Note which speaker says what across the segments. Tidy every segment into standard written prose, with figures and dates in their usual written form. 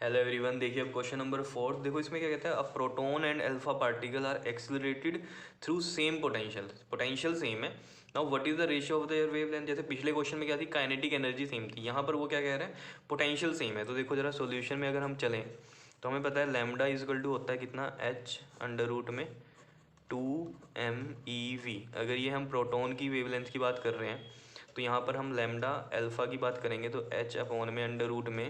Speaker 1: Hello everyone, देखिए अब question number 4 देखो। इसमें क्या कहता है, a proton and alpha particle are accelerated through same potential. Potential same है। Now what is the ratio of their wavelength. जैसे पिछले क्वेश्चन में क्या थी, काइनेटिक एनर्जी सेम थी, यहाँ पर वो क्या कह रहे हैं, पोटेंशियल सेम है। तो देखो जरा सॉल्यूशन में अगर हम चलें तो हमें पता है लैम्डा इजकल टू होता है कितना, h अंडर रूट में 2 m e v। अगर ये हम प्रोटॉन की वेवलेंथ की बात कर रहे हैं तो यहाँ पर हम लैम्डा अल्फा की बात करेंगे तो h अपॉन में अंडर रूट में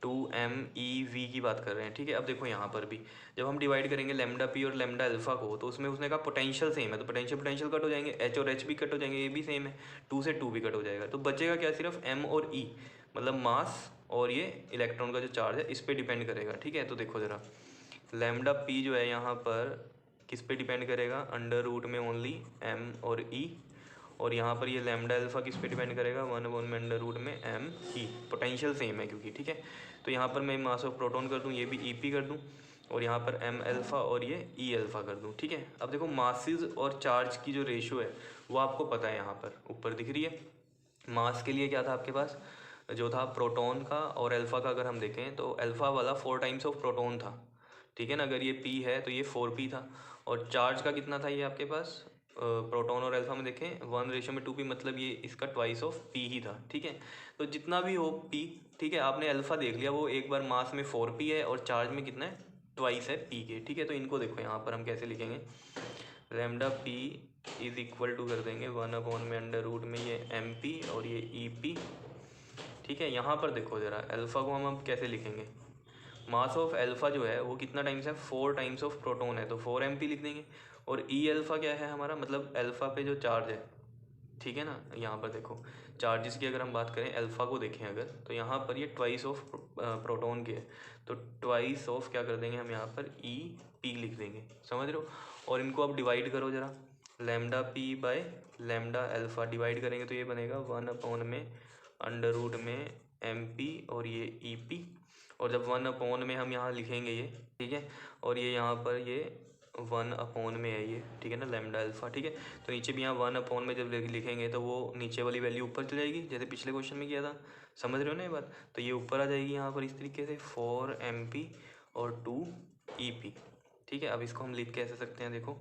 Speaker 1: 2 m e v की बात कर रहे हैं। ठीक है, अब देखो यहाँ पर भी जब हम डिवाइड करेंगे लेमडा पी और लेमडा अल्फा को, तो उसमें उसने कहा पोटेंशियल सेम है, तो पोटेंशियल पोटेंशियल कट हो जाएंगे, h और h भी कट हो जाएंगे, ये भी सेम है, 2 से 2 भी कट हो जाएगा। तो बचेगा क्या, सिर्फ m और e, मतलब मास और ये इलेक्ट्रॉन का जो चार्ज है इस पर डिपेंड करेगा। ठीक है, तो देखो ज़रा लेमडा पी जो है यहाँ पर किस पे डिपेंड करेगा, अंडर रूट में ओनली m और e, और यहाँ पर ये लैम्डा अल्फा किस पे डिपेंड करेगा, 1/, में अंडर रूट में m e। पोटेंशियल सेम है क्योंकि। ठीक है, तो यहाँ पर मैं मास ऑफ प्रोटॉन कर दूँ, ये भी EP कर दूँ, और यहाँ पर m अल्फा और ये E अल्फा कर दूँ। ठीक है, अब देखो मासेस और चार्ज की जो रेशियो है वो आपको पता है, यहाँ पर ऊपर दिख रही है। मास के लिए क्या था आपके पास, जो था प्रोटॉन का और अल्फा का, अगर हम देखें तो अल्फा वाला 4 टाइम्स ऑफ प्रोटॉन था। ठीक है ना, अगर ये P है तो ये 4P था। और चार्ज का कितना था ये आपके पास, प्रोटॉन और अल्फा में देखें 1:2P, मतलब ये इसका ट्वाइस ऑफ P ही था। ठीक है, तो जितना भी हो P, ठीक है, आपने अल्फा देख लिया, वो एक बार मास में 4P है और चार्ज में कितना है, ट्वाइस है P के। ठीक है, तो इनको देखो यहाँ पर हम कैसे लिखेंगे, lambda P is equal to कर देंगे 1/, में अंडर रूट में ये MP और ये EP। ठीक है, यहाँ पर देखो ज़रा अल्फ़ा को हम अब कैसे लिखेंगे, मास ऑफ अल्फ़ा जो है वो कितना टाइम्स है, 4 टाइम्स ऑफ प्रोटॉन है, तो 4 MP लिख देंगे। और E अल्फ़ा क्या है हमारा, मतलब अल्फ़ा पे जो चार्ज है। ठीक है ना, यहाँ पर देखो चार्जेस की अगर हम बात करें, अल्फ़ा को देखें अगर, तो यहाँ पर ये ट्वाइस ऑफ प्रोटॉन की है, तो ट्वाइस ऑफ क्या कर देंगे हम यहाँ पर EP लिख देंगे। समझ रहे हो, और इनको अब डिवाइड करो ज़रा, lambda P by lambda alpha divide करेंगे तो ये बनेगा 1/, में अंडर रूट में MP और ये EP। और जब 1/, में हम यहाँ लिखेंगे ये, ठीक है, और ये यहाँ पर ये 1/, में है ये, ठीक है ना, लैम्डा अल्फ़ा। ठीक है, तो नीचे भी यहाँ 1/, में जब लिखेंगे तो वो नीचे वाली वैल्यू ऊपर चली जाएगी, जैसे पिछले क्वेश्चन में किया था। समझ रहे हो ना ये बात, तो ये ऊपर आ जाएगी यहाँ पर इस तरीके से 4 MP और 2 EP। ठीक है, अब इसको हम लिख कैसे सकते हैं, देखो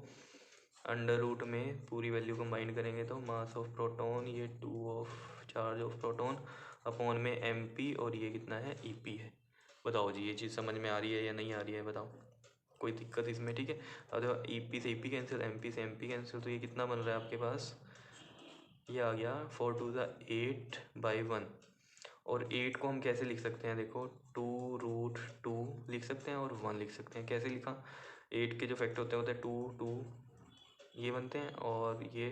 Speaker 1: अंडर रूट में पूरी वैल्यू कंबाइन करेंगे तो मास ऑफ प्रोटॉन, ये 2 of charge of proton upon में MP, और ये कितना है, EP है। बताओ जी, ये चीज़ समझ में आ रही है या नहीं आ रही है, बताओ, कोई दिक्कत इसमें। ठीक है, अब देखो EP से EP कैंसिल, MP से MP कैंसिल, तो ये कितना बन रहा है आपके पास, ये आ गया 4×2=8/1। और 8 को हम कैसे लिख सकते हैं, देखो 2√2 लिख सकते हैं और 1 लिख सकते हैं। कैसे लिखा, 8 के जो फैक्टर होते हैं 2 2 ये बनते हैं, और ये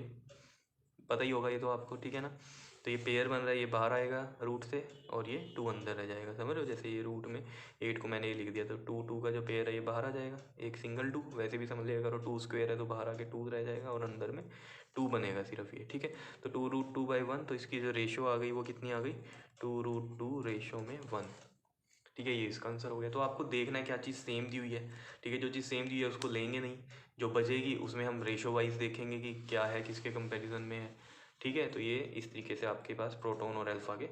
Speaker 1: पता ही होगा ये तो आपको। ठीक है ना, तो ये पेयर बन रहा है, ये बाहर आएगा रूट से और ये 2 अंदर रह जाएगा। समझ रहे हो, जैसे ये रूट में 8 को मैंने ये लिख दिया तो 2 2 का जो पेयर है ये बाहर आ जाएगा, एक सिंगल 2, वैसे भी समझ लिया करो 2 स्क्वायर है तो बाहर आके 2 रह जाएगा और अंदर में 2 बनेगा सिर्फ ये। ठीक है, तो 2√2/1, तो इसकी जो रेशो आ गई वो कितनी आ गई, 2√2 रेशो में 1। ठीक है, ये इसका आंसर हो गया। तो आपको देखना है क्या चीज़ सेम दी हुई है। ठीक है, जो चीज़ सेम दी हुई है उसको लेंगे नहीं, जो बचेगी उसमें हम रेशो वाइज देखेंगे कि क्या है, किसके कंपैरिजन में है। ठीक है, तो ये इस तरीके से आपके पास प्रोटॉन और अल्फा के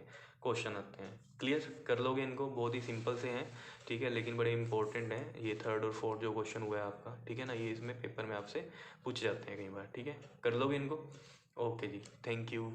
Speaker 1: क्वेश्चन आते हैं। क्लियर कर लोगे इनको, बहुत ही सिंपल से हैं। ठीक है, लेकिन बड़े इंपॉर्टेंट हैं ये 3rd और 4th जो क्वेश्चन हुआ है आपका। ठीक है ना, ये इसमें पेपर में आपसे पूछे जाते हैं कई बार। ठीक है, कर लोगे इनको। ओके जी, थैंक यू।